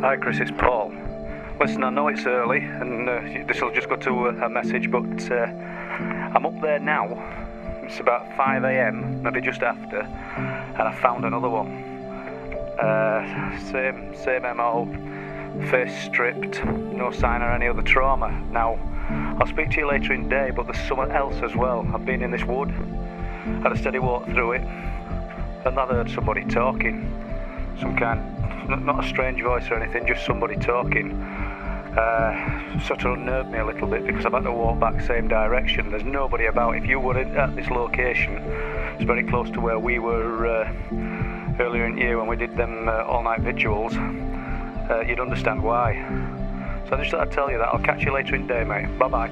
Hi Chris, it's Paul. Listen, I know it's early and this will just go to a message, but I'm up there now. It's about 5 AM, maybe just after, and I found another one. Same MO, face stripped, no sign of any other trauma. Now, I'll speak to you later in the day, but there's someone else as well. I've been in this wood, had a steady walk through it, and I heard somebody talking. Some kind, not a strange voice or anything, just somebody talking. Sort of unnerved me a little bit because I've had to walk back the same direction. There's nobody about. If you were at this location, it's very close to where we were earlier in the year when we did them all-night vigils, you'd understand why. So I just thought I'd tell you that. I'll catch you later in the day, mate. Bye-bye.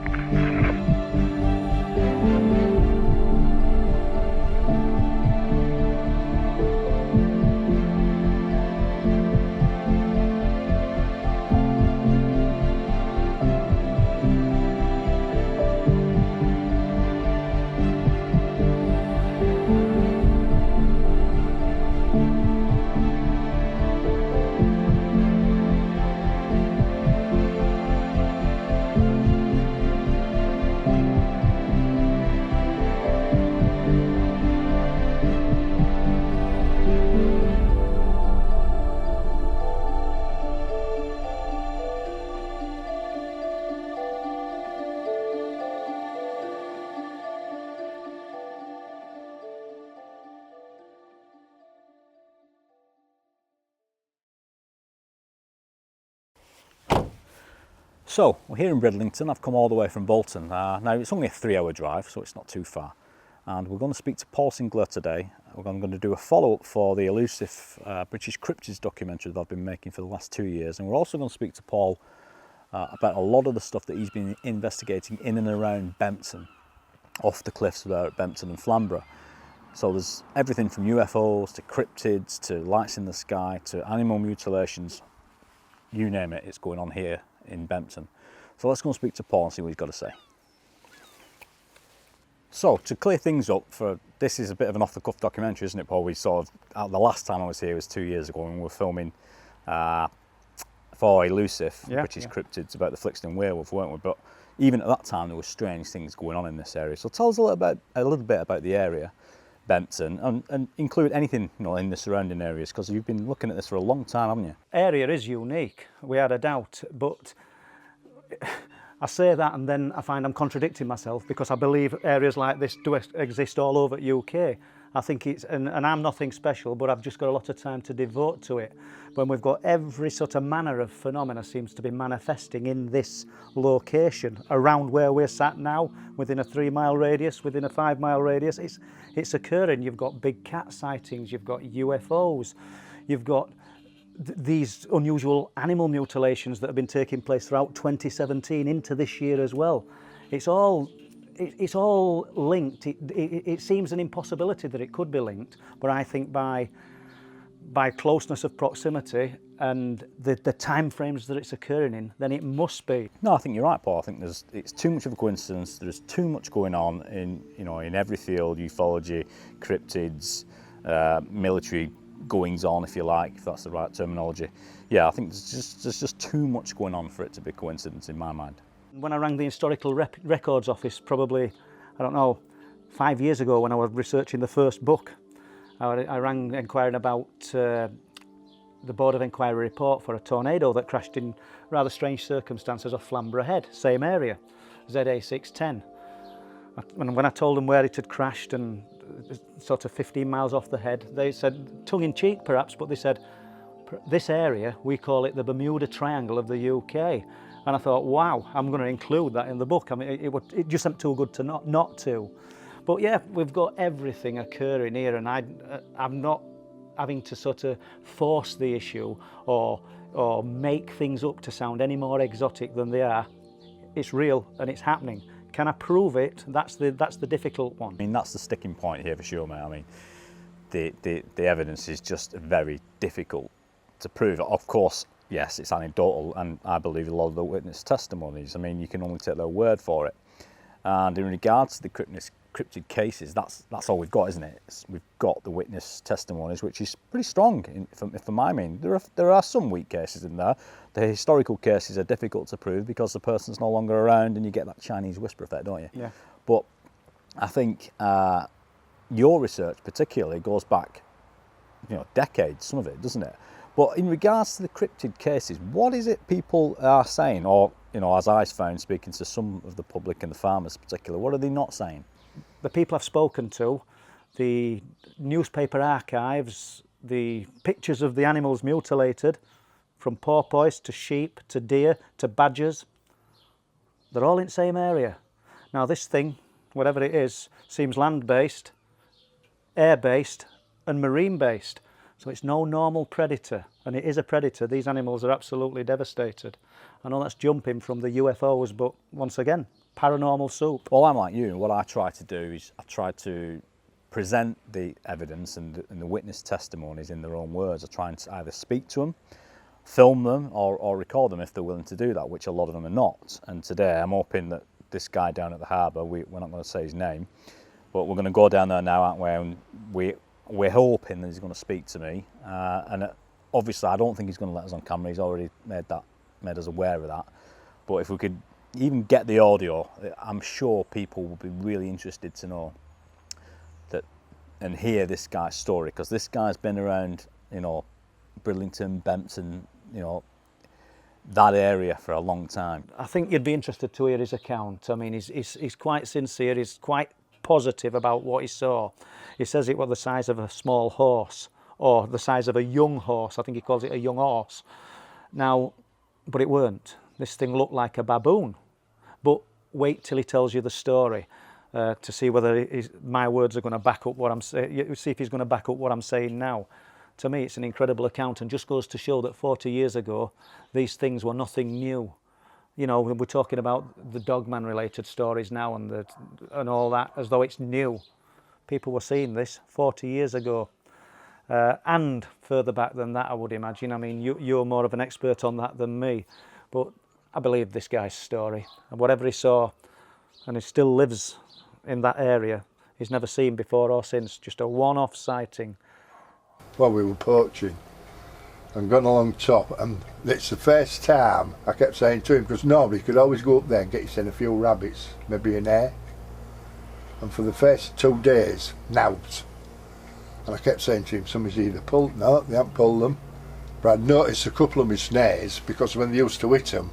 So, we're here in Bridlington. I've come all the way from Bempton. Now, it's only a 3-hour drive, so it's not too far. And we're going to speak to Paul Sinclair today. I'm going to do a follow-up for the elusive British cryptids documentary that I've been making for the last 2 years. And we're also going to speak to Paul about a lot of the stuff that he's been investigating in and around Bempton, off the cliffs there at Bempton and Flamborough. So there's everything from UFOs to cryptids to lights in the sky to animal mutilations. You name it, it's going on here in Bempton. So let's go and speak to Paul and see what he's got to say. So to clear things up, this is a bit of an off-the-cuff documentary, isn't it, Paul? We sort of, the last time I was here was 2 years ago when we were filming for Elusive, British cryptids about the Flixton werewolf, weren't we? But even at that time there were strange things going on in this area. So tell us a little bit about the area, Bempton, and include anything in the surrounding areas, because you've been looking at this for a long time, haven't you? Area is unique, without a doubt, but I say that and then I find I'm contradicting myself, because I believe areas like this do exist all over the UK. I think it's, and I'm nothing special, but I've just got a lot of time to devote to it. When we've got every sort of manner of phenomena seems to be manifesting in this location, around where we're sat now, within a 3-mile radius, within a 5-mile radius, it's occurring. You've got big cat sightings, you've got UFOs, you've got these unusual animal mutilations that have been taking place throughout 2017 into this year as well. It's all linked. It seems an impossibility that it could be linked, but I think by closeness of proximity and the time frames that it's occurring in, then it must be. No, I think you're right, Paul. I think it's too much of a coincidence. There's too much going on in every field: ufology, cryptids, military goings on, if you like, if that's the right terminology. Yeah, I think there's just too much going on for it to be coincidence in my mind. When I rang the Historical Records Office, probably, I don't know, 5 years ago when I was researching the first book, I rang inquiring about the Board of Inquiry report for a tornado that crashed in rather strange circumstances off Flamborough Head, same area, ZA610. And when I told them where it had crashed and sort of 15 miles off the head, they said, tongue-in-cheek perhaps, but they said, this area, we call it the Bermuda Triangle of the UK. And I thought, wow, I'm going to include that in the book. I mean, it just seemed too good to not to. But yeah, we've got everything occurring here, and I'm not having to sort of force the issue or make things up to sound any more exotic than they are. It's real and it's happening. Can I prove it? That's the difficult one. I mean, that's the sticking point here for sure, mate. I mean, the evidence is just very difficult to prove. Of course, yes, it's anecdotal, and I believe a lot of the witness testimonies, I mean, you can only take their word for it. And in regards to the cryptid cases, that's all we've got, isn't it? We've got the witness testimonies, which is pretty strong for my mean. There are some weak cases in there. The historical cases are difficult to prove because the person's no longer around, and you get that Chinese whisper effect, don't you? Yeah. But I think your research particularly goes back, decades, some of it, doesn't it? But in regards to the cryptid cases, what is it people are saying, or as I found speaking to some of the public and the farmers particularly, what are they not saying? The people I've spoken to, the newspaper archives, the pictures of the animals mutilated, from porpoise to sheep to deer to badgers, they're all in the same area. Now this thing, whatever it is, seems land-based, air-based and marine-based. So it's no normal predator, and it is a predator. These animals are absolutely devastated. I know that's jumping from the UFOs, but once again, paranormal soup. Well, I'm like you. What I try to do is I try to present the evidence and the witness testimonies in their own words. I try and either speak to them, film them, or record them if they're willing to do that, which a lot of them are not. And today I'm hoping that this guy down at the harbour, we're not going to say his name, but we're going to go down there now, aren't we? And we're hoping that he's going to speak to me, and obviously I don't think he's going to let us on camera. He's already made us aware of that. But if we could even get the audio, I'm sure people will be really interested to know that and hear this guy's story, because this guy's been around, Bridlington, Bempton, that area for a long time. I think you'd be interested to hear his account. I mean, he's quite sincere. He's quite positive about what he saw. He says it was the size of a small horse, or the size of a young horse. I think he calls it a young horse. Now, but it weren't. This thing looked like a baboon. But wait till he tells you the story to see whether my words are going to back up what I'm saying. See if he's going to back up what I'm saying now. To me, it's an incredible account, and just goes to show that 40 years ago, these things were nothing new. We're talking about the Dogman related stories now and all that as though it's new. People were seeing this 40 years ago. And further back than that, I would imagine. I mean, you're more of an expert on that than me. But I believe this guy's story. And whatever he saw, and he still lives in that area, he's never seen before or since. Just a one-off sighting. Well, we were poaching and gone along top, and it's the first time I kept saying to him, because normally you could always go up there and get yourself a few rabbits, maybe an hare, and for the first 2 days, nought. And I kept saying to him, somebody's either pulled, no, they haven't pulled them, but I'd noticed a couple of my snares, because when they used to hit them,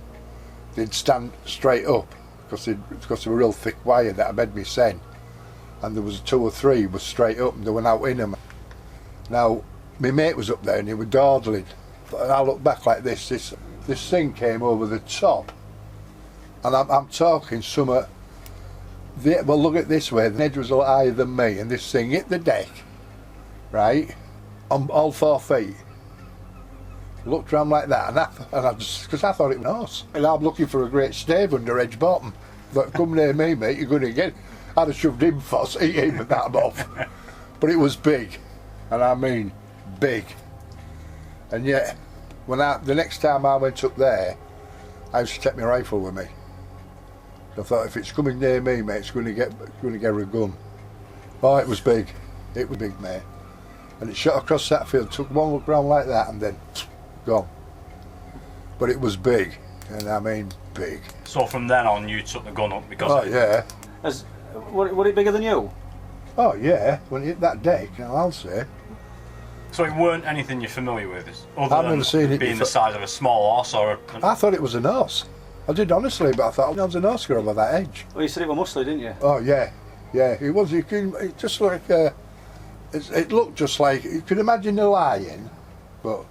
they'd stand straight up, because they were real thick wire that I made me send, and there was 2 or 3 was straight up and they went out in them. Now, my mate was up there and he was dawdling, and I looked back like this thing came over the top, and I'm talking well, look at it this way, the edge was a lot higher than me, and this thing hit the deck, right, on all 4 feet. Looked around like that, and I just, because I thought it was an horse, and I'm looking for a great stave under edge bottom. Thought, come near me, mate, you're going to get. I'd have shoved him first, eat him and that off. But it was big, and I mean big. And yet, the next time I went up there, I used to take my rifle with me. So I thought, if it's coming near me, mate, it's going to get a gun. Oh, it was big. It was big, mate. And it shot across that field, took one look round like that, and then gone. But it was big, and I mean big. So from then on, you took the gun up because. Oh yeah. Was it bigger than you? Oh yeah. When it hit that deck, now I'll say. So it weren't anything you're familiar with, I've never seen it being the size of a small horse or. I thought it was an horse. I did honestly, but I thought it was an horse over that edge. Well, you said it was muscly, didn't you? Oh yeah, yeah. It was. It just like it looked just like, you could imagine a lion, but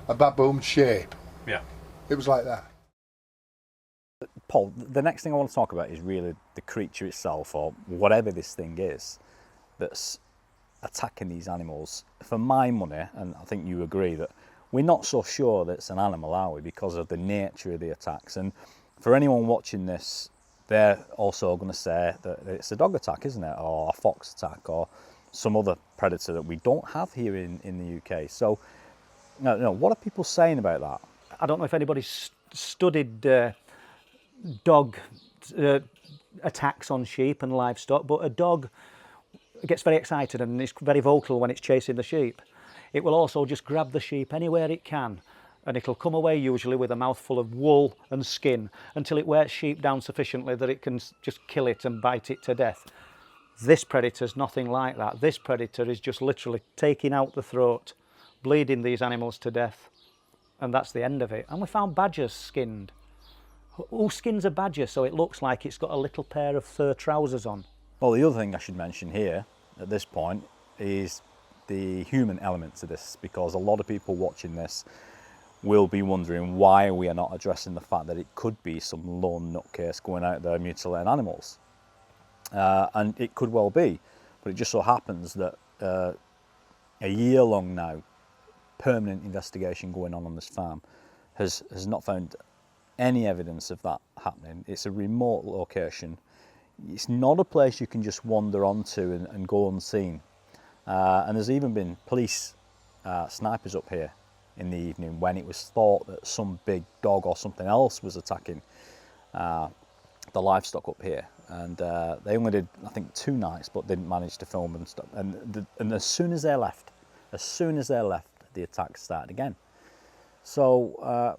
a baboon shape. Yeah. It was like that. Paul, the next thing I want to talk about is really the creature itself, or whatever this thing is that's attacking these animals. For my money, and I think you agree, that we're not so sure that it's an animal, are we, because of the nature of the attacks. And for anyone watching this, they're also going to say that it's a dog attack, isn't it, or a fox attack, or some other predator that we don't have here in the UK. So, no, what are people saying about that? I don't know if anybody's studied dog attacks on sheep and livestock, but a dog gets very excited and it's very vocal when it's chasing the sheep. It will also just grab the sheep anywhere it can, and it'll come away usually with a mouthful of wool and skin until it wears sheep down sufficiently that it can just kill it and bite it to death. This predator's nothing like that. This predator is just literally taking out the throat, bleeding these animals to death, and that's the end of it. And we found badgers skinned. Who skins a badger so it looks like it's got a little pair of fur trousers on? Well, the other thing I should mention here at this point is the human element to this, because a lot of people watching this will be wondering why we are not addressing the fact that it could be some lone nutcase going out there mutilating animals. And it could well be, but it just so happens that a year long now, permanent investigation going on this farm has not found any evidence of that happening. It's a remote location. It's not a place you can just wander onto and go unseen. And there's even been police snipers up here in the evening when it was thought that some big dog or something else was attacking the livestock up here. And they only did, I think, 2 nights, but didn't manage to film and stuff. And as soon as they left, the attacks started again. So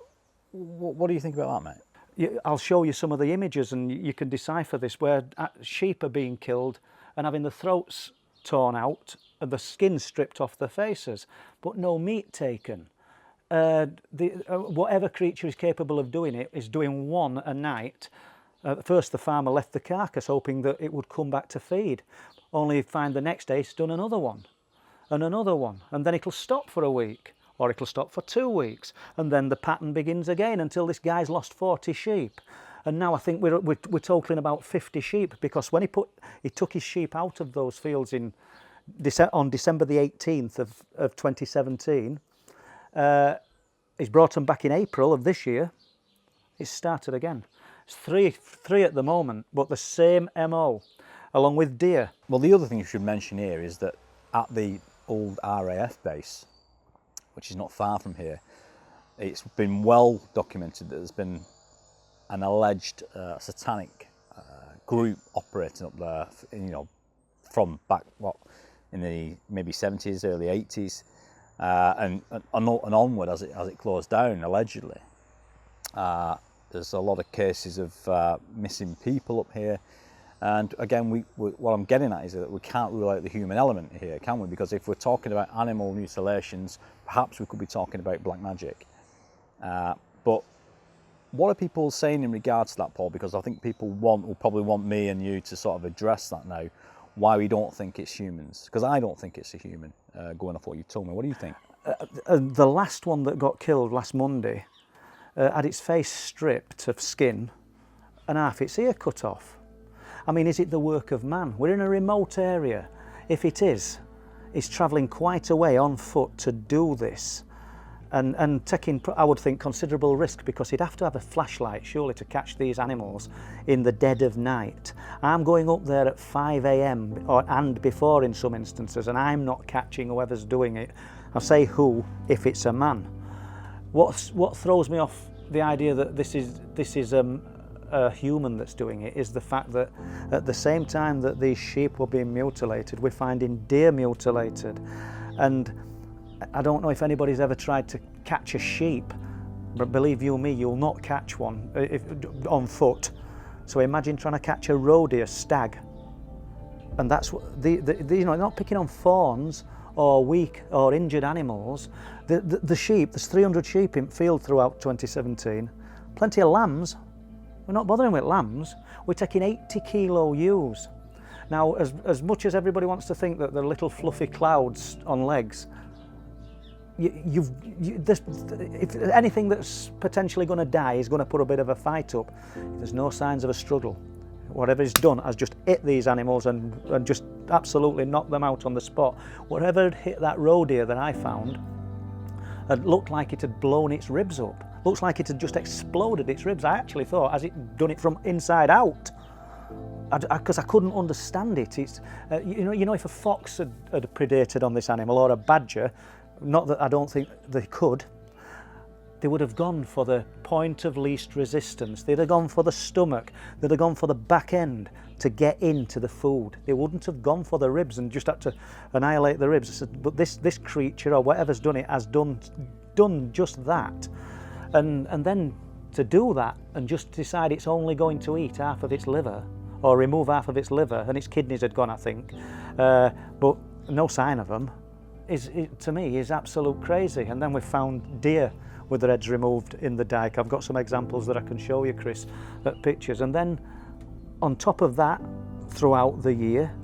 what do you think about that, mate? I'll show you some of the images and you can decipher this, where sheep are being killed and having the throats torn out and the skin stripped off their faces, but no meat taken. Whatever creature is capable of doing it is doing one a night. First the farmer left the carcass hoping that it would come back to feed, only find the next day it's done another one and another one, and then it'll stop for a week, or it'll stop for 2 weeks, and then the pattern begins again until this guy's lost 40 sheep. And now I think we're totaling about 50 sheep, because when he took his sheep out of those fields on December the 18th of 2017, he's brought them back in April of this year. It's started again. It's three at the moment, but the same MO, along with deer. Well, the other thing you should mention here is that at the old RAF base, which is not far from here, it's been well documented that there's been an alleged satanic group operating up there, from back in the maybe 70s, early 80s, and onward as it closed down, allegedly. There's a lot of cases of missing people up here, and again, what I'm getting at is that we can't rule out the human element here, can we? Because if we're talking about animal mutilations, perhaps we could be talking about black magic. But what are people saying in regards to that, Paul? Because I think people will probably want me and you to sort of address that now, why we don't think it's humans. Because I don't think it's a human, going off what you told me. What do you think? The last one that got killed last Monday had its face stripped of skin and half its ear cut off. I mean, is it the work of man? We're in a remote area. If it is, he's travelling quite a way on foot to do this, and taking, I would think, considerable risk, because he'd have to have a flashlight surely to catch these animals in the dead of night. I'm going up there at 5 a.m. and before in some instances, and I'm not catching whoever's doing it. I'll say who if it's a man. What throws me off the idea that this is a human that's doing it is the fact that at the same time that these sheep were being mutilated, we're finding deer mutilated. And I don't know if anybody's ever tried to catch a sheep, but believe you me, you'll not catch one on foot. So imagine trying to catch a roe deer, stag. And that's what they're not picking on fawns or weak or injured animals. The sheep, there's 300 sheep in field throughout 2017, plenty of lambs. We're not bothering with lambs. We're taking 80 kilo ewes. Now, as much as everybody wants to think that they're little fluffy clouds on legs, if anything that's potentially going to die is going to put a bit of a fight up. There's no signs of a struggle. Whatever is done has just hit these animals and just absolutely knocked them out on the spot. Whatever had hit that roe deer that I found had looked like it had blown its ribs up. Looks like it had just exploded its ribs. I actually thought, has it done it from inside out? Because I couldn't understand it. It's if a fox had predated on this animal, or a badger, not that I don't think they could, they would have gone for the point of least resistance. They'd have gone for the stomach. They'd have gone for the back end to get into the food. They wouldn't have gone for the ribs and just had to annihilate the ribs. But this creature, or whatever's done it, has done just that. And then to do that and just decide it's only going to eat half of its liver, or remove half of its liver, and its kidneys had gone, I think, but no sign of them, to me is absolute crazy. And then we've found deer with their heads removed in the dike. I've got some examples that I can show you, Chris, at pictures. And then on top of that, throughout the year,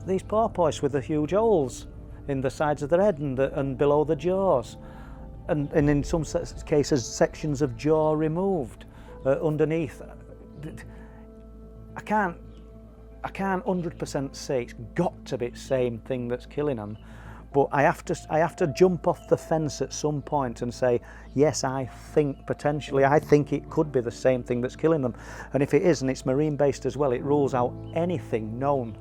these porpoise with the huge holes in the sides of their head and below the jaws, and in some cases sections of jaw removed underneath. I can't 100% say it's got to be the same thing that's killing them, but I have to jump off the fence at some point and say, yes, I think it could be the same thing that's killing them. And if it is, and it's marine based as well, it rules out anything known,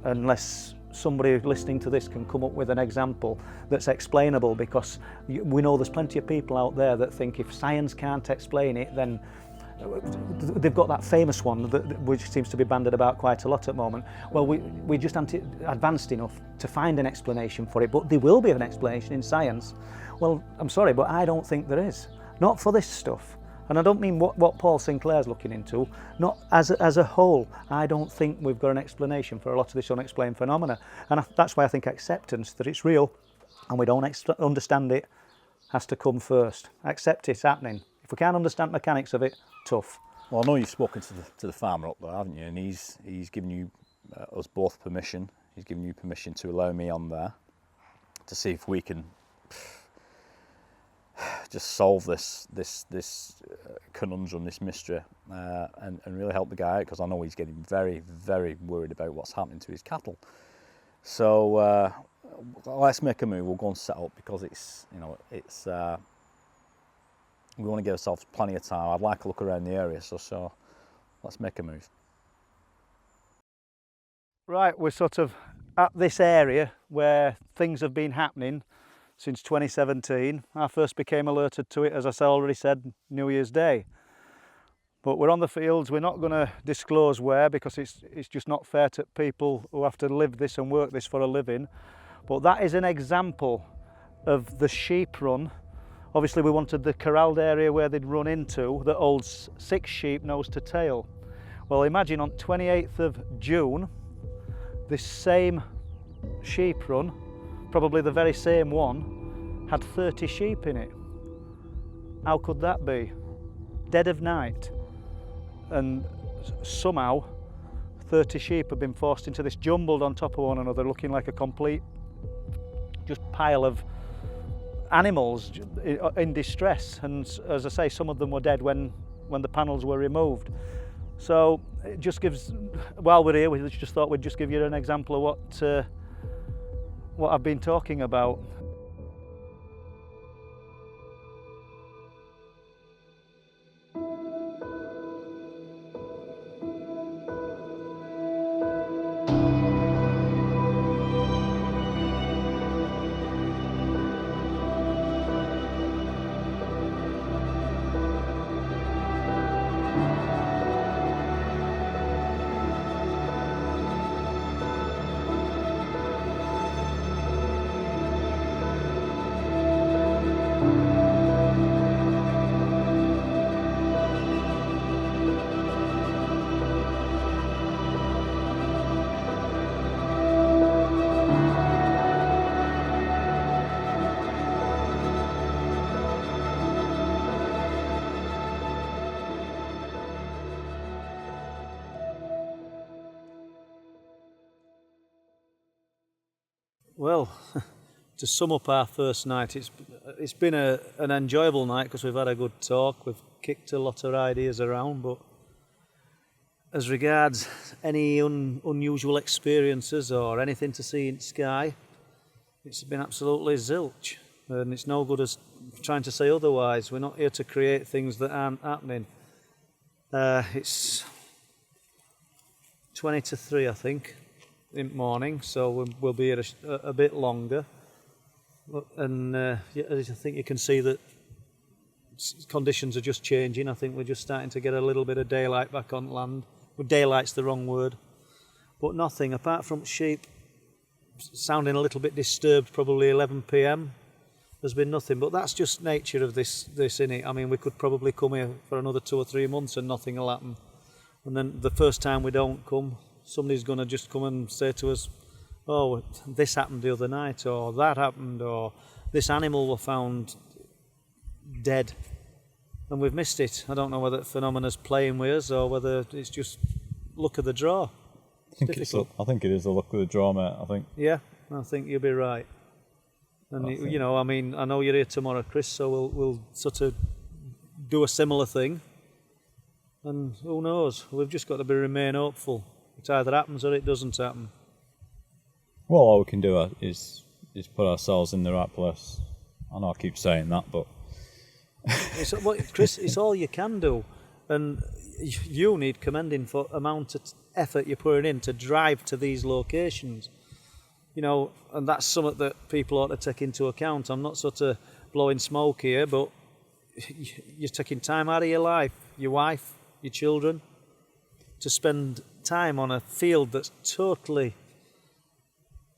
unless somebody listening to this can come up with an example that's explainable, because we know there's plenty of people out there that think if science can't explain it, then they've got that famous one which seems to be bandied about quite a lot at the moment. Well, we just aren't advanced enough to find an explanation for it, but there will be an explanation in science. Well, I'm sorry, but I don't think there is. Not for this stuff. And I don't mean what Paul Sinclair's looking into. Not as a whole. I don't think we've got an explanation for a lot of this unexplained phenomena. And that's why I think acceptance that it's real and we don't understand it has to come first. Accept it's happening. If we can't understand the mechanics of it, tough. Well, I know you've spoken to the farmer up there, haven't you? And he's given you us both permission. He's given you permission to allow me on there to see if we can just solve this conundrum, this mystery, and really help the guy out, because I know he's getting very, very worried about what's happening to his cattle. So let's make a move. We'll go and set up, because it's we want to give ourselves plenty of time. I'd like a look around the area, so let's make a move. Right, we're sort of at this area where things have been happening since 2017. I first became alerted to it, as I already said, New Year's Day. But we're on the fields. We're not going to disclose where, because it's just not fair to people who have to live this and work this for a living. But that is an example of the sheep run. Obviously we wanted the corralled area where they'd run into that holds 6 sheep nose to tail. Well, imagine on 28th of June, this same sheep run, probably the very same one, had 30 sheep in it. How could that be? Dead of night. And somehow 30 sheep have been forced into this, jumbled on top of one another, looking like a complete just pile of animals in distress. And as I say, some of them were dead when the panels were removed. So it just gives, while we're here, we just thought we'd just give you an example of what I've been talking about. Well, to sum up our first night, it's been an enjoyable night because we've had a good talk, we've kicked a lot of ideas around, but as regards any unusual experiences or anything to see in Skye, it's been absolutely zilch, and it's no good as trying to say otherwise. We're not here to create things that aren't happening. It's 20 to 3, I think, in the morning, so we'll be here a bit longer. And I think you can see that conditions are just changing. I think we're just starting to get a little bit of daylight back on land. Well, daylight's the wrong word. But nothing, apart from sheep sounding a little bit disturbed, probably 11 p.m. There's been nothing, but that's just nature of this innit? I mean, we could probably come here for another 2 or 3 months and nothing will happen. And then the first time we don't come, somebody's going to just come and say to us, oh, this happened the other night, or that happened, or this animal was found dead. And we've missed it. I don't know whether the phenomena's playing with us or whether it's just luck of the draw. I think it is the luck of the draw, mate. I think. Yeah, I think you'll be right. And you know, I mean, I know you're here tomorrow, Chris, so we'll sort of do a similar thing. And who knows? We've just got to remain hopeful. It either happens or it doesn't happen. Well, all we can do is put ourselves in the right place. I know I keep saying that, but Chris, it's all you can do, and you need commending for amount of effort you're putting in to drive to these locations. You know, and that's something that people ought to take into account. I'm not sort of blowing smoke here, but you're taking time out of your life, your wife, your children, to spend time on a field that's totally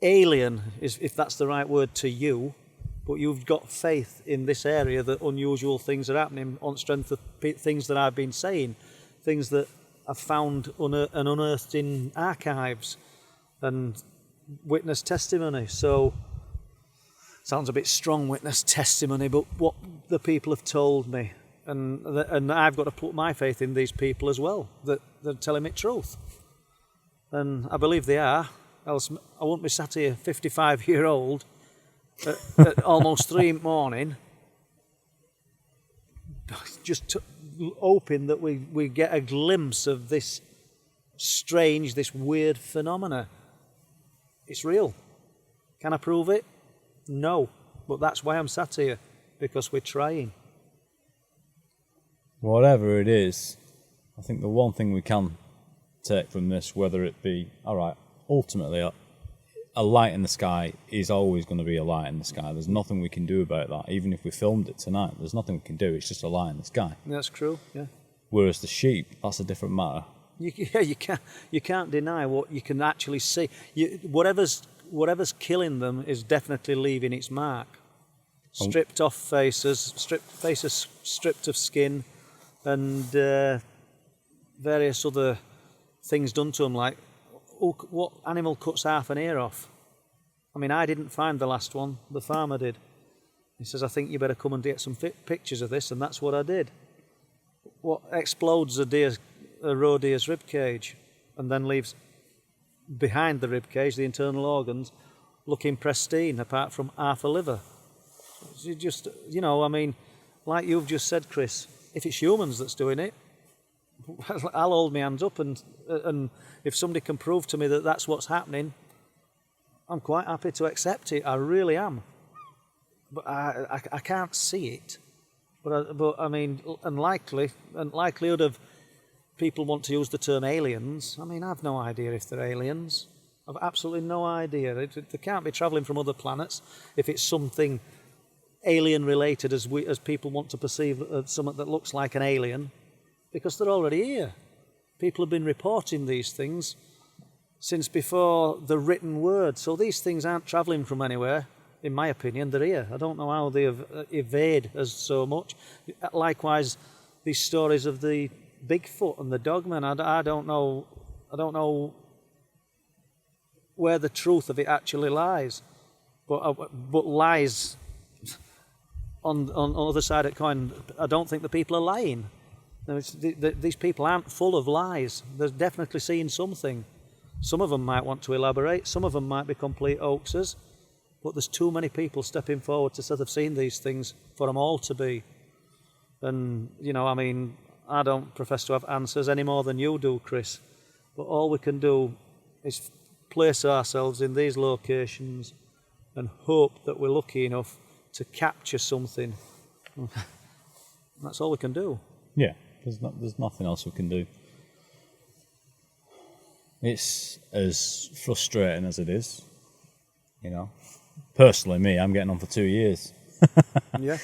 alien, if that's the right word, to you, but you've got faith in this area that unusual things are happening on strength of things that I've been saying, things that I've found and unearthed in archives and witness testimony. So, sounds a bit strong, witness testimony, but what the people have told me, and I've got to put my faith in these people as well, that they're telling me truth. And I believe they are, else I wouldn't be sat here 55-year-old at almost 3 in the morning, just hoping that we get a glimpse of this strange, this weird phenomena. It's real. Can I prove it? No. But that's why I'm sat here, because we're trying. Whatever it is, I think the one thing we can take from this, whether it be, all right, ultimately a light in the sky is always going to be a light in the sky. There's nothing we can do about that. Even if we filmed it tonight, there's nothing we can do. It's just a light in the sky. That's true, yeah. Whereas the sheep, that's a different matter. You can't deny what you can actually see. Whatever's killing them is definitely leaving its mark. Stripped off faces stripped of skin, and various other things done to them, like what animal cuts half an ear off? I mean, I didn't find the last one, the farmer did. He says, I think you better come and get some pictures of this, and that's what I did. What explodes a roe deer's rib cage and then leaves behind the rib cage the internal organs looking pristine apart from half a liver. You just, you know, I mean, like you've just said, Chris, if it's humans that's doing it, I'll hold my hands up, and if somebody can prove to me that that's what's happening, I'm quite happy to accept it. I really am. But I can't see it. But I mean, likelihood of people want to use the term aliens. I mean, I've no idea if they're aliens. I've absolutely no idea. They can't be travelling from other planets if it's something alien related as people want to perceive something that looks like an alien, because they're already here. People have been reporting these things since before the written word. So these things aren't travelling from anywhere. In my opinion, they're here. I don't know how they evade us so much. Likewise, these stories of the Bigfoot and the Dogman, I don't know where the truth of it actually lies. But lies on the other side of the coin, I don't think the people are lying. These people aren't full of lies. They're definitely seeing something. Some of them might want to elaborate. Some of them might be complete hoaxes. But there's too many people stepping forward to sort of seen these things for them all to be. And, you know, I mean, I don't profess to have answers any more than you do, Chris. But all we can do is place ourselves in these locations and hope that we're lucky enough to capture something. That's all we can do. Yeah, there's nothing else we can do. It's as frustrating as it is, you know. Personally, I'm getting on for 2 years. Yeah.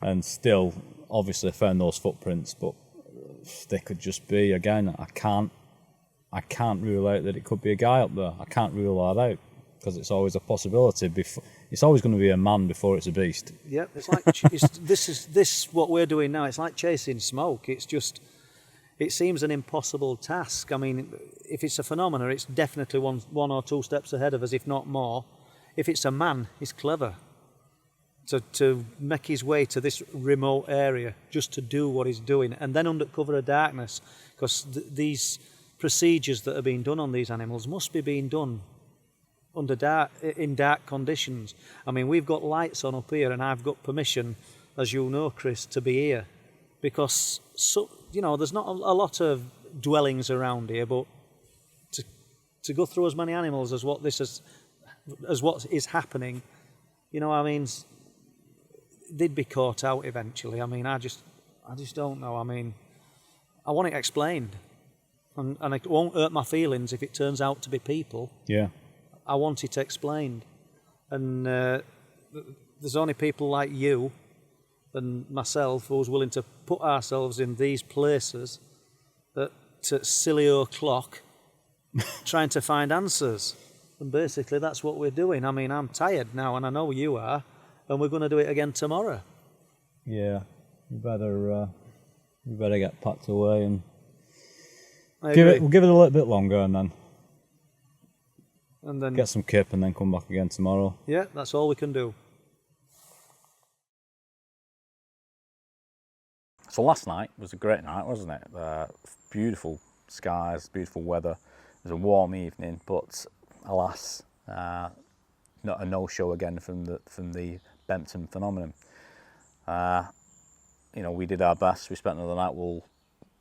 And still, obviously found those footprints, but they could just be, again, I can't rule out that it could be a guy up there. I can't rule that out, because it's always a possibility. It's always going to be a man before it's a beast. Yeah, it's like this what we're doing now. It's like chasing smoke. It's just, it seems an impossible task. I mean, if it's a phenomena, it's definitely one or two steps ahead of us, if not more. If it's a man, he's clever to make his way to this remote area just to do what he's doing, and then under cover of darkness, because these procedures that are being done on these animals must be being done in dark conditions. I mean, we've got lights on up here, and I've got permission, as you know, Chris, to be here, because there's not a lot of dwellings around here, but to go through as many animals as what is happening, I mean, they'd be caught out eventually. I mean, I just don't know. I mean, I want it explained, and it won't hurt my feelings if it turns out to be people. Yeah. I want it explained, and there's only people like you and myself who's willing to put ourselves in these places at silly o'clock trying to find answers. And basically that's what we're doing. I mean, I'm tired now, and I know you are, and we're going to do it again tomorrow. Yeah, we better get packed away and we'll give it a little bit longer, and then get some kip, and then come back again tomorrow. Yeah, that's all we can do. So last night was a great night, wasn't it? Beautiful skies, beautiful weather. It was a warm evening, but alas, not a no-show again from the Bempton phenomenon. We did our best. We spent another night.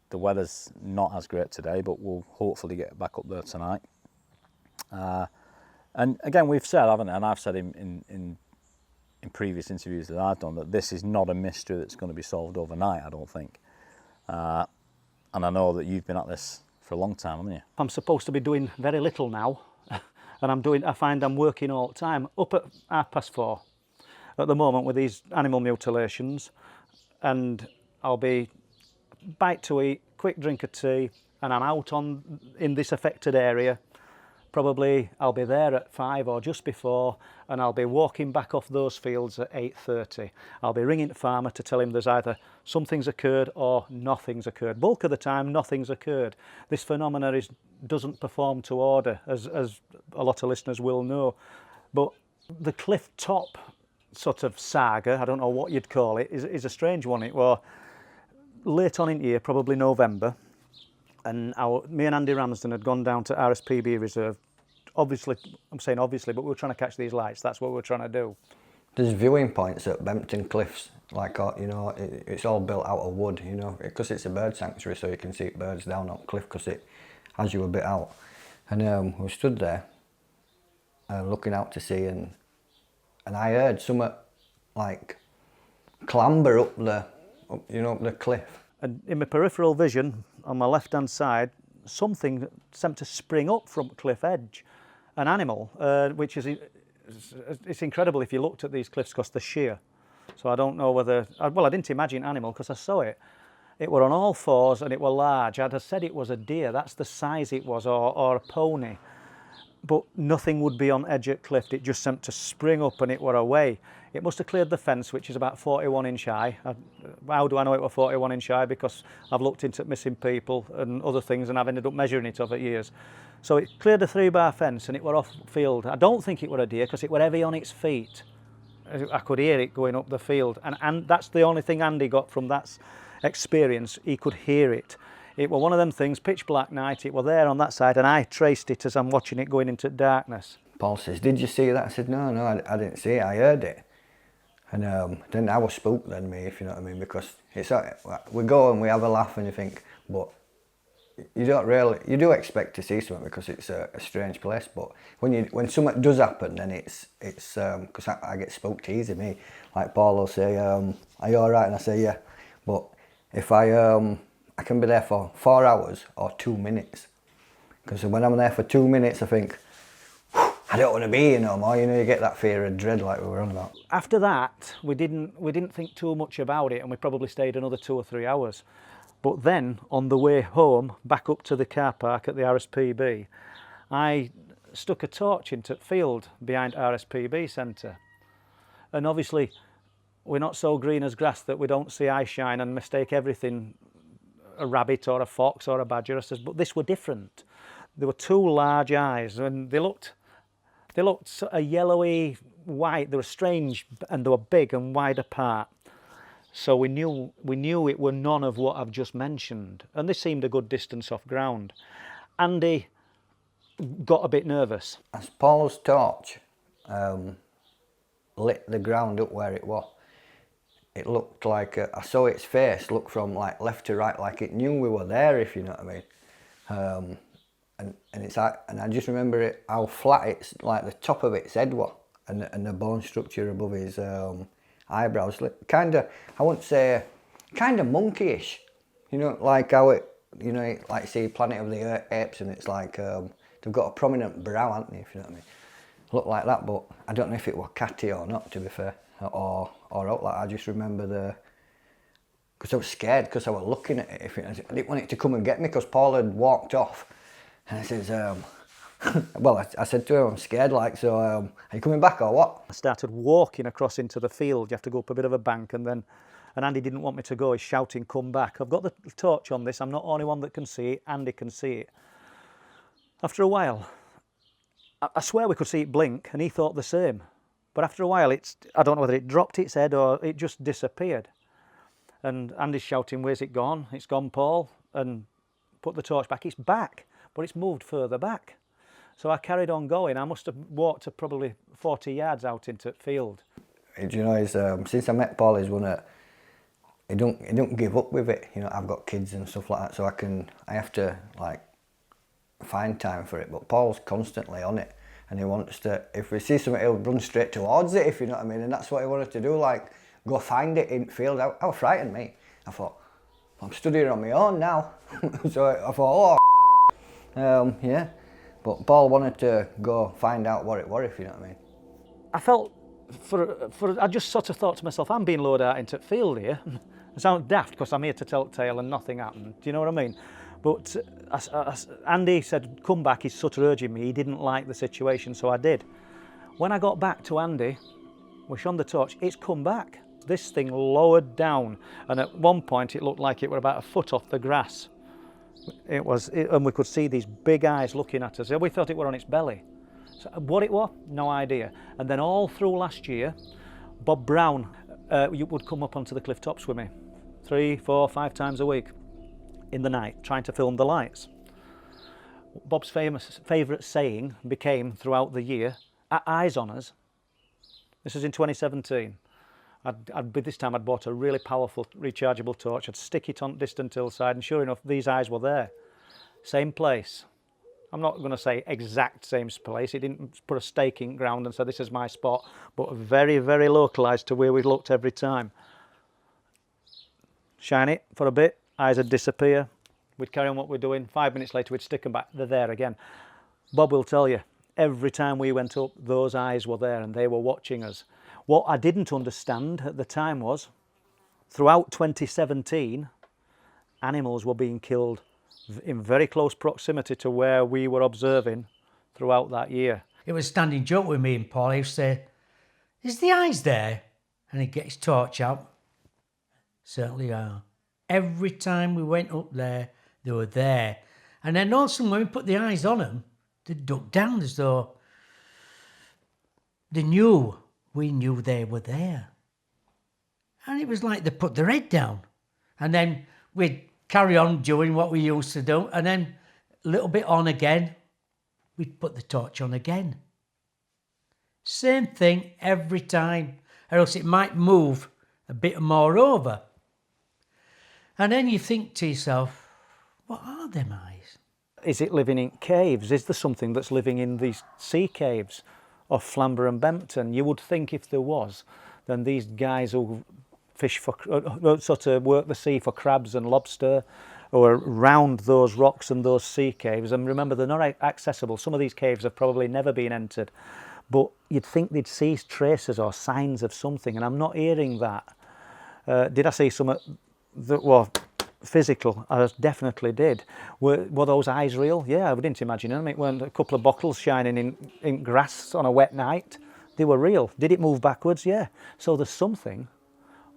The weather's not as great today, but we'll hopefully get back up there tonight. And again, we've said, haven't we, and I've said in previous interviews that I've done, that this is not a mystery that's going to be solved overnight, I don't think. And I know that you've been at this for a long time, haven't you? I'm supposed to be doing very little now, and I find I'm working all the time, up at 4:30 at the moment with these animal mutilations, and I'll be bite to eat, quick drink of tea, and I'm out in this affected area. Probably I'll be there at 5 or just before, and I'll be walking back off those fields at 8:30. I'll be ringing the farmer to tell him there's either something's occurred or nothing's occurred. Bulk of the time, nothing's occurred. This phenomena doesn't perform to order, as a lot of listeners will know. But the Clifftop sort of saga, I don't know what you'd call it, is a strange one. It was late on in year, probably November, and me and Andy Ramsden had gone down to RSPB Reserve. Obviously, I'm saying obviously, but we were trying to catch these lights. That's what we were trying to do. There's viewing points at Bempton Cliffs, it's all built out of wood, because it's a bird sanctuary, so you can see birds down on the cliff because it has you a bit out. And we stood there looking out to sea, and I heard something like clamber up the cliff. And in my peripheral vision, on my left-hand side, something seemed to spring up from cliff edge, an animal, which it's incredible if you looked at these cliffs because they're sheer. So I don't know whether, I didn't imagine animal because I saw it. It were on all fours and it were large. I'd have said it was a deer, that's the size it was, or a pony. But nothing would be on edge at cliff. It just seemed to spring up and it were away. It must have cleared the fence, which is about 41 inch high. How do I know it were 41 inch high? Because I've looked into missing people and other things, and I've ended up measuring it over years. So it cleared a 3-bar fence and it were off field. I don't think it were a deer because it were heavy on its feet. I could hear it going up the field, and that's the only thing Andy got from that experience. He could hear it. It were one of them things, pitch black night, it were there on that side, and I traced it as I'm watching it going into darkness. Paul says, "Did you see that?" I said, no, I didn't see it, I heard it. And then I was spooked then, me, if you know what I mean, because we go and we have a laugh and you think, but you do expect to see something because it's a strange place, but when something does happen, then it's because I get spooked easy, me. Like Paul will say, "Are you alright?" And I say, "Yeah." But if I can be there for 4 hours or 2 minutes, because when I'm there for 2 minutes, I think, I don't want to be here no more. You know, you get that fear of dread like we were on about. After that, we didn't think too much about it, and we probably stayed another 2 or 3 hours. But then, on the way home, back up to the car park at the RSPB, I stuck a torch into the field behind RSPB Centre. And obviously, we're not so green as grass that we don't see eye shine and mistake everything a rabbit or a fox or a badger. But this were different. There were 2 large eyes, and they looked a yellowy white. They were strange, and they were big and wide apart. So we knew it were none of what I've just mentioned, and they seemed a good distance off ground. Andy got a bit nervous. As Paul's torch lit the ground up where it was, it looked like I saw its face look from like left to right, like it knew we were there, if you know what I mean. And it's like, and I just remember it how flat it's like the top of its head was, and the bone structure above his eyebrows, kind of, I wouldn't say, kind of monkeyish, you know, like how it, you know, like see Planet of the Apes, and it's like they've got a prominent brow, haven't they, if you know what I mean. Look like that, but I don't know if it were catty or not, to be fair, or out like. I just remember because I was scared, because I was looking at it. I didn't want it to come and get me, because Paul had walked off, and I says, well, I said to him, I'm scared, like, so are you coming back or what? I started walking across into the field. You have to go up a bit of a bank, and Andy didn't want me to go. He's shouting, come back. I've got the torch on this. I'm not the only one that can see it. Andy can see it. After a while, I swear we could see it blink, and he thought the same. But after a while, I don't know whether it dropped its head or it just disappeared. And Andy's shouting, where's it gone? It's gone, Paul. And put the torch back. It's back, but it's moved further back. So I carried on going. I must have walked to probably 40 yards out into the field. Do you know, since I met Paul, he's one that he don't give up with it. You know, I've got kids and stuff like that, so I have to like find time for it. But Paul's constantly on it, and he wants to, if we see something, he'll run straight towards it, if you know what I mean. And that's what he wanted to do, like go find it in the field. How frightened me. I thought, I'm stood here on my own now. So I thought, yeah. But Paul wanted to go find out what it was, if you know what I mean. I felt, I just sort of thought to myself, I'm being lured out into the field here. It sounds daft, because I'm here to tell the tale and nothing happened. Do you know what I mean? But Andy said, come back. He's sort of urging me. He didn't like the situation, so I did. When I got back to Andy, we shone the torch. It's come back. This thing lowered down, and at one point it looked like it were about a foot off the grass. And we could see these big eyes looking at us. We thought it were on its belly. So what it was, no idea. And then all through last year, Bob Brown would come up onto the Clifftop with me 3, 4, 5 times a week in the night, trying to film the lights. Bob's favourite saying became, throughout the year, eyes on us. This was in 2017. By this time I'd bought a really powerful rechargeable torch. I'd stick it on distant hillside, and sure enough, these eyes were there. Same place. I'm not going to say exact same place. He didn't put a stake in ground and say this is my spot, but very, very localised to where we looked every time. Shine it for a bit, eyes would disappear. We'd carry on what we're doing. 5 minutes later, we'd stick them back. They're there again. Bob will tell you, every time we went up, those eyes were there and they were watching us. What I didn't understand at the time was, throughout 2017, animals were being killed in very close proximity to where we were observing throughout that year. It was a standing joke with me and Paul. He would say, is the eyes there? And he'd get his torch out. Certainly are. Every time we went up there, they were there. And then all of a sudden, when we put the eyes on them, they'd duck down as though they knew we knew they were there. And it was like they put their head down. And then we'd carry on doing what we used to do. And then a little bit on again, we'd put the torch on again. Same thing every time, or else it might move a bit more over. And then you think to yourself, what are them eyes? Is it living in caves? Is there something that's living in these sea caves off Flamber and Bempton? You would think if there was, then these guys who fish for, sort of work the sea for crabs and lobster who are round those rocks and those sea caves. And remember, they're not accessible. Some of these caves have probably never been entered, but you'd think they'd see traces or signs of something, and I'm not hearing that. Did I see some that were physical? I definitely did. Were those eyes real? Yeah, I didn't imagine them. It weren't a couple of bottles shining in grass on a wet night. They were real. Did it move backwards? Yeah. So there's something.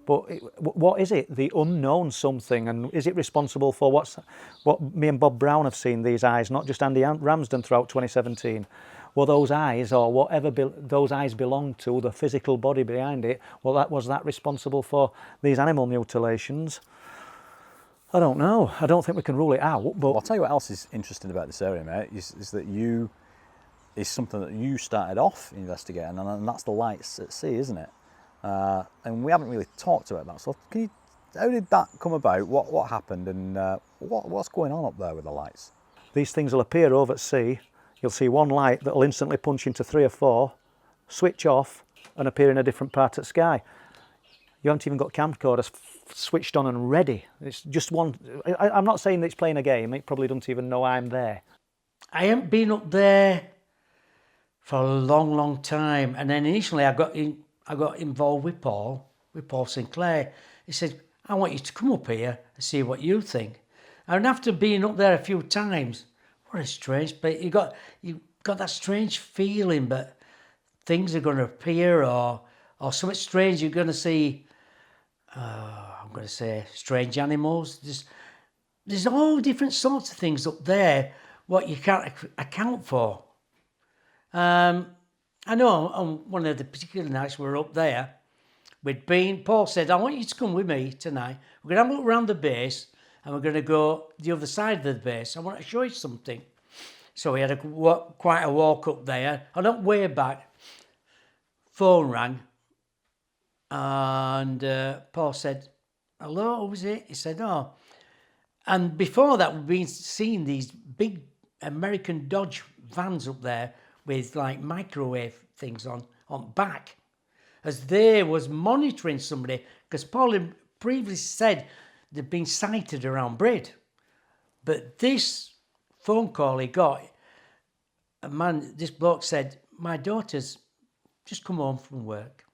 But what is it? The unknown something, and is it responsible for what me and Bob Brown have seen? These eyes, not just Andy Ramsden throughout 2017. Well, those eyes, or whatever those eyes belong to, the physical body behind it, well, was that responsible for these animal mutilations? I don't know. I don't think we can rule it out. But Well, I'll tell you what else is interesting about this area, mate, is that is something that you started off investigating, and that's the lights at sea, isn't it? And we haven't really talked about that. So how did that come about? What happened, and what's going on up there with the lights? these things will appear over at sea. You'll see one light that will instantly punch into 3 or 4, switch off, and appear in a different part of the sky. You haven't even got camcorders switched on and ready. It's just one. I'm not saying that it's playing a game. It probably doesn't even know I'm there. I haven't been up there for a long, long time. And then initially I got involved with Paul Sinclair. He said, I want you to come up here and see what you think. And after being up there a few times, what a strange place. You got that strange feeling that things are going to appear or something strange. You're going to see, I'm going to say strange animals. There's all different sorts of things up there what you can't account for. I know on one of the particular nights we were up there, Paul said, I want you to come with me tonight. We're going to have a look around the base and we're going to go the other side of the base. I want to show you something. So we had quite a walk up there. On the way back, phone rang and Paul said, hello, who was it? He said, oh. And before that, we'd been seeing these big American Dodge vans up there with like microwave things on back, as they was monitoring somebody, because Paul had previously said they'd been sighted around Brid. But this phone call he got, this bloke said, my daughter's just come home from work.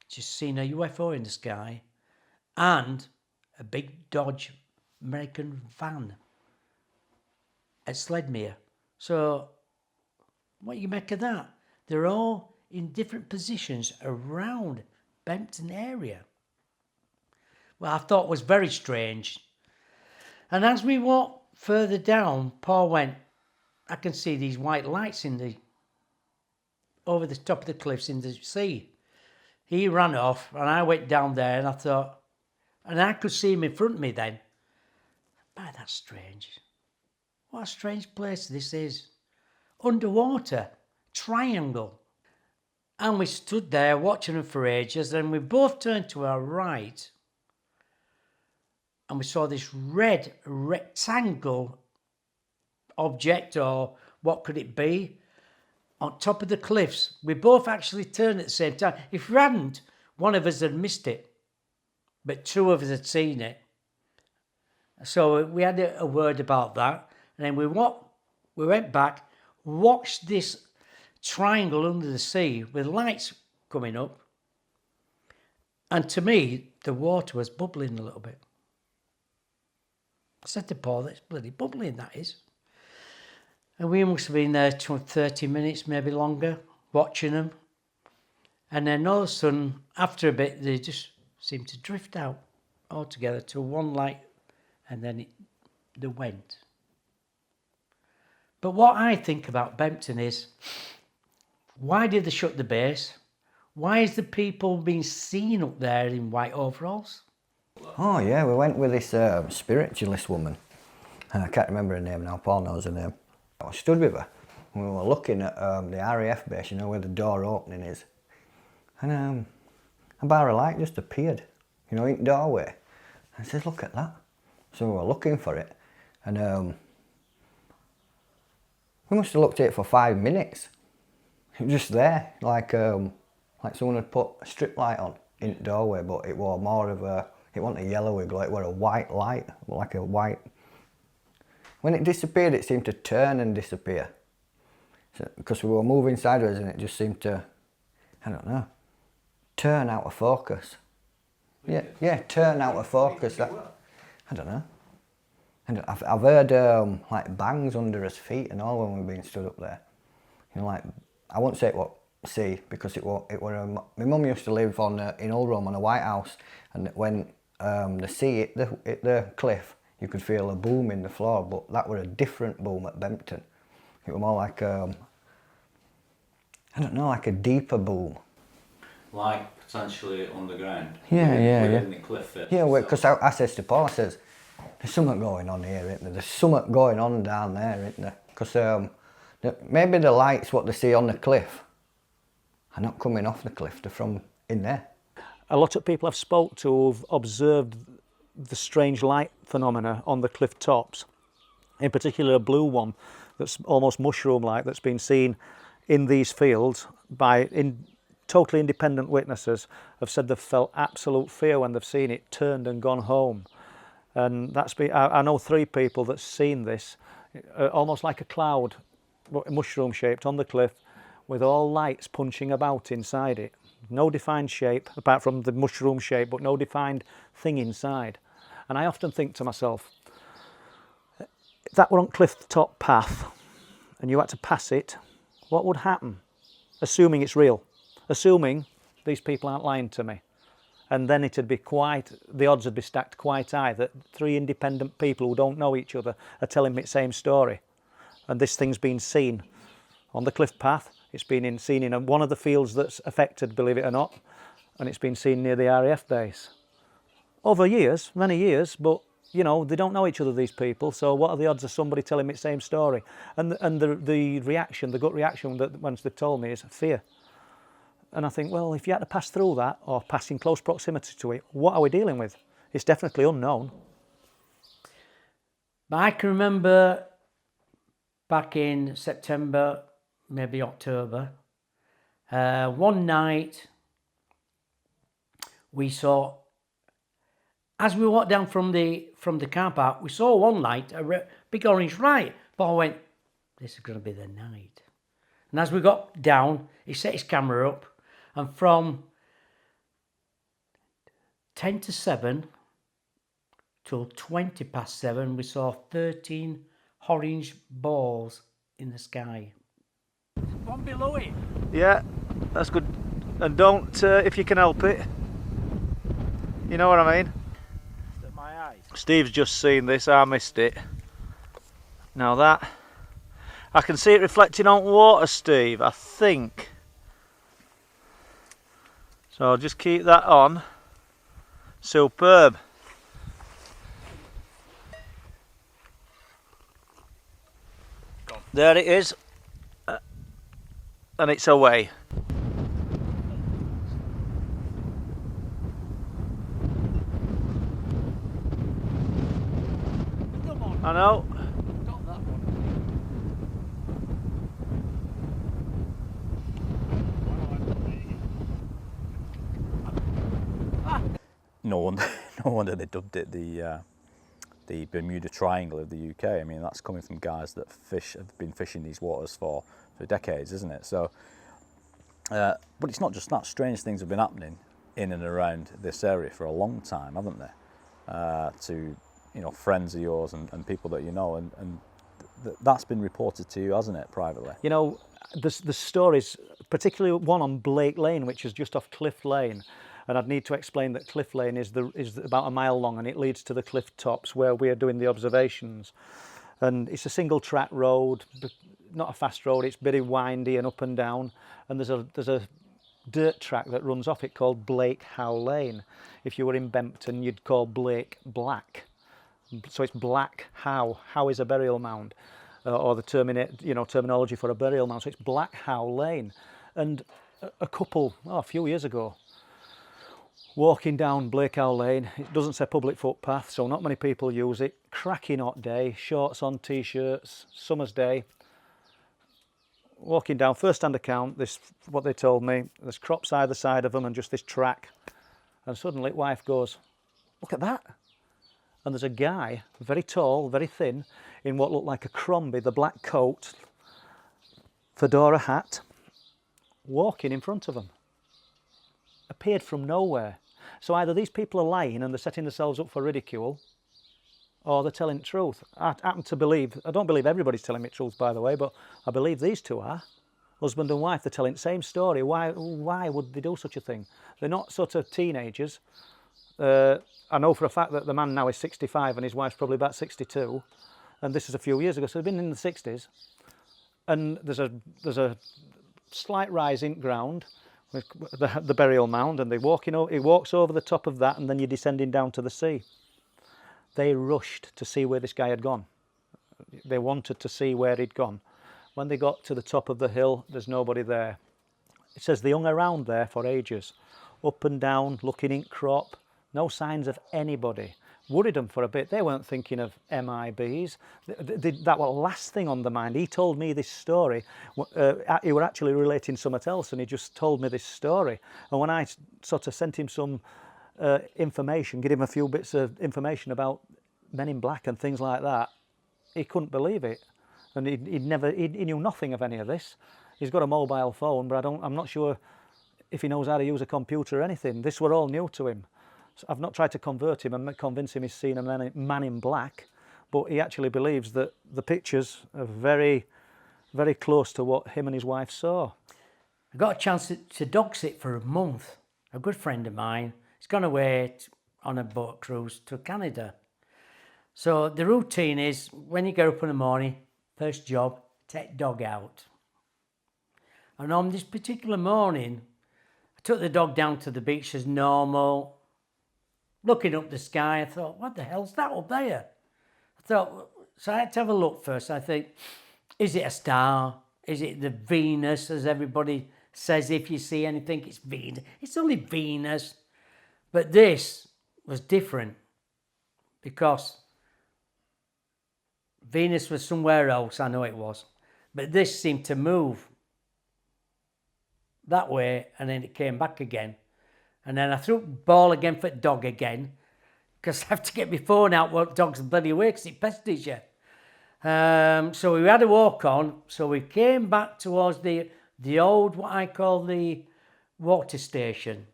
She's seen a UFO in the sky and a big Dodge American van at Sledmere. So what do you make of that? They're all in different positions around Bempton area. Well, I thought was very strange. And as we walked further down, Paul went, I can see these white lights over the top of the cliffs in the sea. He ran off and I went down there and I thought, and I could see him in front of me then. Man, that's strange. What a strange place this is. Underwater, triangle. And we stood there watching them for ages, and we both turned to our right and we saw this red rectangle object, or what could it be, on top of the cliffs. We both actually turned at the same time. If we hadn't, one of us had missed it, but 2 of us had seen it. So we had a word about that, and then we went back, watched this triangle under the sea with lights coming up, and to me the water was bubbling a little bit. I said to Paul, that's bloody bubbling, that is. And we must have been there 30 minutes, maybe longer, watching them. And then all of a sudden, after a bit, they just seemed to drift out altogether to one light, and then they went. But what I think about Bempton is, why did they shut the base? Why is the people being seen up there in white overalls? Oh yeah, we went with this spiritualist woman. I can't remember her name now, Paul knows her name. I stood with her and we were looking at the RAF base, you know, where the door opening is. And a bar of light just appeared, you know, in the doorway. I said, look at that. So we were looking for it, and we must have looked at it for 5 minutes. It was just there, like someone had put a strip light on in the doorway, but it was more of a, it wasn't a yellowy glow, it was a white light, like a white when it disappeared, it seemed to turn and disappear. So, because we were moving sideways and it just seemed to, I don't know, turn out of focus. Yeah, turn out of focus. That, I don't know. And I've heard like bangs under his feet and all when we've been stood up there. You know, like, I won't say it what see because it were my mum used to live on in Ulrum on a white house, and when the sea hit the cliff, you could feel a boom in the floor, but that were a different boom at Bempton. It was more like I don't know, like a deeper boom. Like potentially underground. Yeah. Within the cliff face. Yeah, because I says to Paul, I says, there's something going on here, isn't there? There's something going on down there, isn't there? Because maybe the lights what they see on the cliff are not coming off the cliff, they're from in there. A lot of people I've spoke to have observed the strange light phenomena on the cliff tops, in particular a blue one that's almost mushroom-like that's been seen in these fields by totally independent witnesses have said they've felt absolute fear when they've seen it turned and gone home. And that's been, I know 3 people that's seen this, almost like a cloud, mushroom shaped on the cliff, with all lights punching about inside it. No defined shape, apart from the mushroom shape, but no defined thing inside. And I often think to myself, if that were on Clifftop path and you had to pass it, what would happen? Assuming it's real, assuming these people aren't lying to me. And then it'd be the odds would be stacked quite high that 3 independent people who don't know each other are telling me the same story. And this thing's been seen on the cliff path, it's been seen in one of the fields that's affected, believe it or not, and it's been seen near the RAF base. Over years, many years, but you know, they don't know each other, these people, so what are the odds of somebody telling me the same story? And the reaction, the gut reaction that once they've told me is fear. And I think, well, if you had to pass through that or pass in close proximity to it, what are we dealing with? It's definitely unknown. But I can remember back in September, maybe October, one night we saw, as we walked down from the car park, we saw one light, a big orange light. Paul went, this is going to be the night. And as we got down, he set his camera up, and from 10 to 7 till 20 past 7, we saw 13 orange balls in the sky. One below it. Yeah, that's good. And don't, if you can help it, you know what I mean? My eyes. Steve's just seen this, I missed it. Now that, I can see it reflecting on water, Steve, I think. So I'll just keep that on. Superb. There it is. And it's away. I know. No wonder they dubbed it the Bermuda Triangle of the UK. I mean, that's coming from guys that have been fishing these waters for decades, isn't it? So, but it's not just that. Strange things have been happening in and around this area for a long time, haven't they? To, you know, friends of yours and people that you know, and that's been reported to you, hasn't it, privately? You know, the stories, particularly one on Blake Lane, which is just off Cliff Lane. And I'd need to explain that Cliff Lane is about a mile long, and it leads to the cliff tops where we are doing the observations. And it's a single track road, not a fast road. It's very windy and up and down. And there's a dirt track that runs off it called Blake Howe Lane. If you were in Bempton, you'd call Blake Black. So it's Black Howe. Howe is a burial mound, or the terminology for a burial mound. So it's Black Howe Lane. And a couple, a few years ago, walking down Blake Howe Lane, it doesn't say public footpath, so not many people use it. Cracking hot day, shorts on, t-shirts, summer's day. Walking down, first-hand account, this, what they told me, there's crops either side of them and just this track. And suddenly wife goes, look at that. And there's a guy, very tall, very thin, in what looked like a Crombie, the black coat, fedora hat, walking in front of them. Appeared from nowhere. So either these people are lying and they're setting themselves up for ridicule, or they're telling the truth. I happen to believe, I don't believe everybody's telling me the truth, by the way, but I believe these two are. Husband and wife, they're telling the same story. Why would they do such a thing? They're not sort of teenagers. I know for a fact that the man now is 65 and his wife's probably about 62. And this is a few years ago, so they've been in the 60s. And there's a slight rise in ground with the burial mound, and he walks over the top of that, and then you're descending down to the sea. They rushed to see where this guy had gone. They wanted to see where he'd gone. When they got to the top of the hill, there's nobody there. It says they hung around there for ages, up and down, looking in crop, no signs of anybody. Worried them for a bit. They weren't thinking of MIBs. That was the last thing on their mind. He told me this story. He were actually relating something else, and he just told me this story. And when I sort of sent him some information, give him a few bits of information about Men in Black and things like that, he couldn't believe it. And he knew nothing of any of this. He's got a mobile phone, but I'm not sure if he knows how to use a computer or anything. This were all new to him. So I've not tried to convert him and convince him he's seen a man in black, but he actually believes that the pictures are very, very close to what him and his wife saw. I got a chance to dog sit for a month. A good friend of mine, he's gone away on a boat cruise to Canada. So the routine is, when you get up in the morning, first job, take dog out. And on this particular morning, I took the dog down to the beach as normal, looking up the sky. I thought, what the hell's that up there? So I had to have a look first. I think, is it a star? Is it the Venus, as everybody says? If you see anything, it's Venus. It's only Venus. But this was different, because Venus was somewhere else, I know it was. But this seemed to move that way, and then it came back again. And then I threw the ball again for the dog again, because I have to get my phone out while the dog's bloody away, because it pesters you. So we had a walk on, so we came back towards the old, what I call the water station,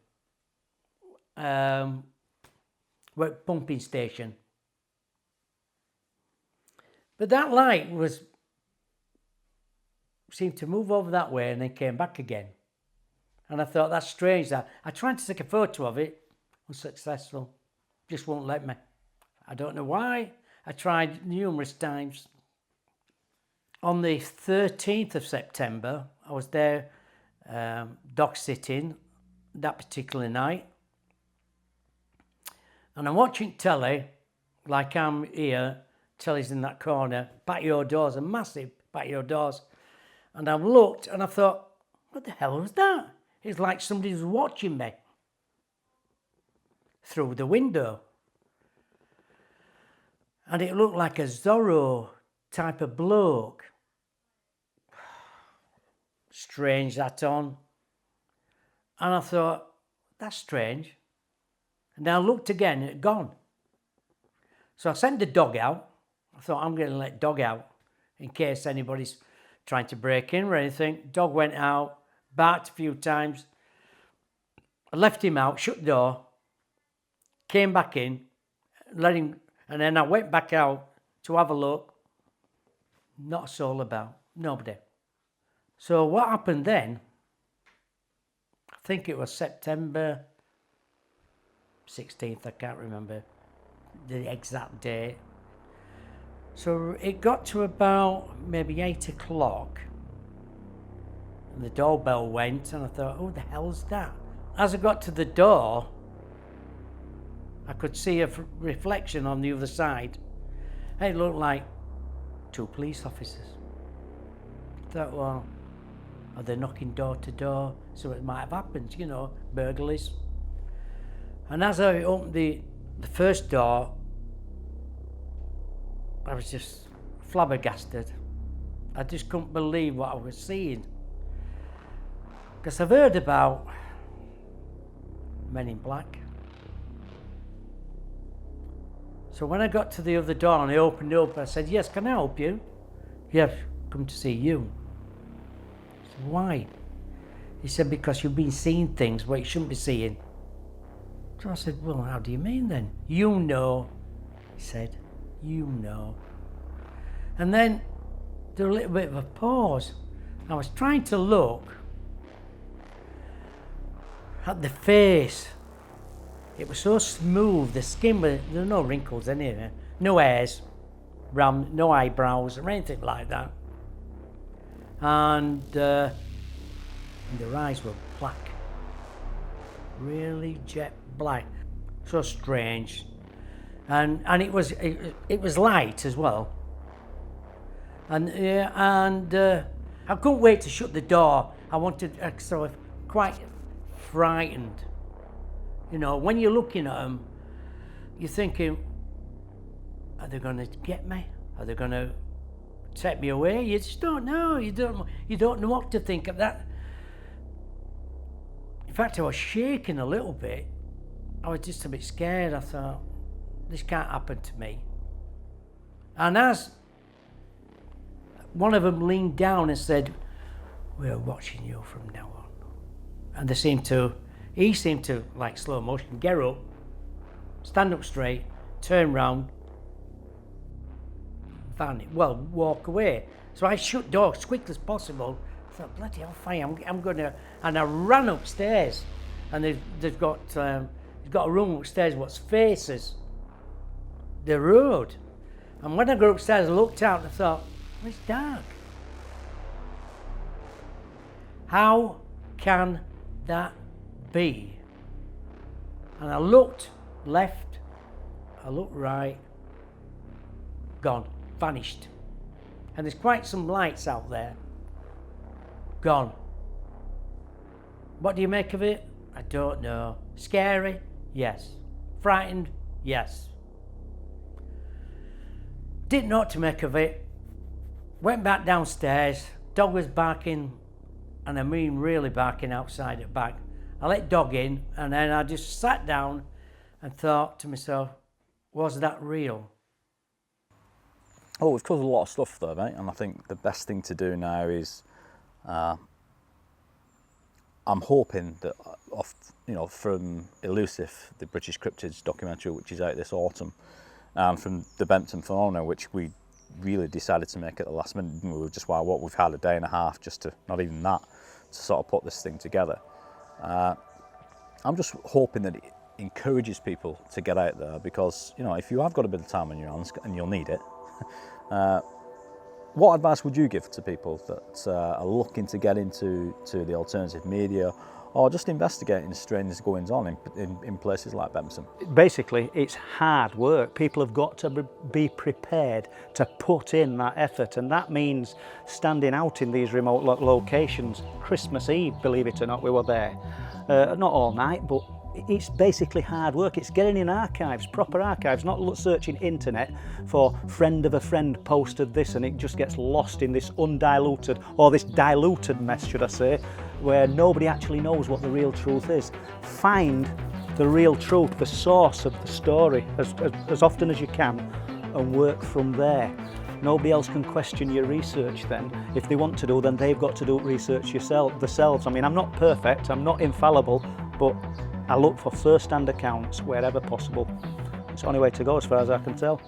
pumping station. But that light seemed to move over that way and then came back again. And I thought, that's strange. That I tried to take a photo of it, unsuccessful. Just won't let me. I don't know why. I tried numerous times. On the 13th of September, I was there dog sitting that particular night. And I'm watching telly, like I'm here, telly's in that corner, patio doors, a massive patio doors. And I looked and I thought, what the hell was that? It's like somebody was watching me through the window. And it looked like a Zorro type of bloke. Strange that on. And I thought, that's strange. And I looked again, it had gone. So I sent the dog out. I thought, I'm going to let dog out in case anybody's trying to break in or anything. Dog went out, barked a few times. I left him out, shut the door, came back in, let him, and then I went back out to have a look. Not a soul about, nobody. So what happened then, I think it was September 16th, I can't remember the exact date. So it got to about maybe 8 o'clock and the doorbell went and I thought, who the hell's that? As I got to the door, I could see a reflection on the other side. It looked like 2 police officers. I thought, well, are they knocking door to door? So it might have happened, you know, burglaries. And as I opened the first door, I was just flabbergasted. I just couldn't believe what I was seeing. Because I've heard about Men in Black. So when I got to the other door and I opened it up, I said, yes, can I help you? Yes, come to see you. I said, why? He said, because you've been seeing things what you shouldn't be seeing. So I said, well, how do you mean then? You know, he said, you know. And then there was a little bit of a pause. I was trying to look at the face. It was so smooth, the skin, there were no wrinkles in it, no hairs, no eyebrows or anything like that. And their eyes were black, really jet black, so strange. And it was light as well. And I couldn't wait to shut the door. I wanted, so I was quite frightened. You know, when you're looking at them, you're thinking, are they going to get me? Are they going to take me away? You just don't know. You don't know what to think of that. In fact, I was shaking a little bit. I was just a bit scared. I thought, this can't happen to me. And as one of them leaned down and said, we're watching you from now on. And he seemed to, like slow motion, get up, stand up straight, turn round, walk away. So I shut the door as quick as possible. I thought, bloody hell, fine, I'm going to, and I ran upstairs. And they've got a room upstairs what faces the road. And when I got upstairs, I looked out and I thought, it's dark. How can that be? And I looked left, I looked right, gone, vanished. And there's quite some lights out there. Gone. What do you make of it? I don't know. Scary? Yes. Frightened? Yes. Didn't know what to make of it. Went back downstairs. Dog was barking, and I mean really barking outside at back. I let dog in, and then I just sat down and thought to myself, was that real? Oh, we've covered a lot of stuff though, mate, and I think the best thing to do now is I'm hoping that from Elusive, the British Cryptids documentary, which is out this autumn, and from the Bempton phenomena, which we really decided to make at the last minute, we've had a day and a half just to, not even that, to sort of put this thing together. I'm just hoping that it encourages people to get out there, because if you have got a bit of time on your hands, and you'll need it, what advice would you give to people that are looking to get into the alternative media, or just investigating strange goings on in places like Bempton? Basically, it's hard work. People have got to be prepared to put in that effort, and that means standing out in these remote locations. Christmas Eve, believe it or not, we were there. Not all night, but it's basically hard work. It's getting in archives, proper archives, not searching internet for friend of a friend posted this and it just gets lost in this undiluted, or this diluted mess, should I say, where nobody actually knows what the real truth is. Find the real truth, the source of the story, as often as you can, and work from there. Nobody else can question your research then. If they want to do, then they've got to do research themselves. I mean, I'm not perfect, I'm not infallible, but I look for first-hand accounts wherever possible. It's the only way to go as far as I can tell.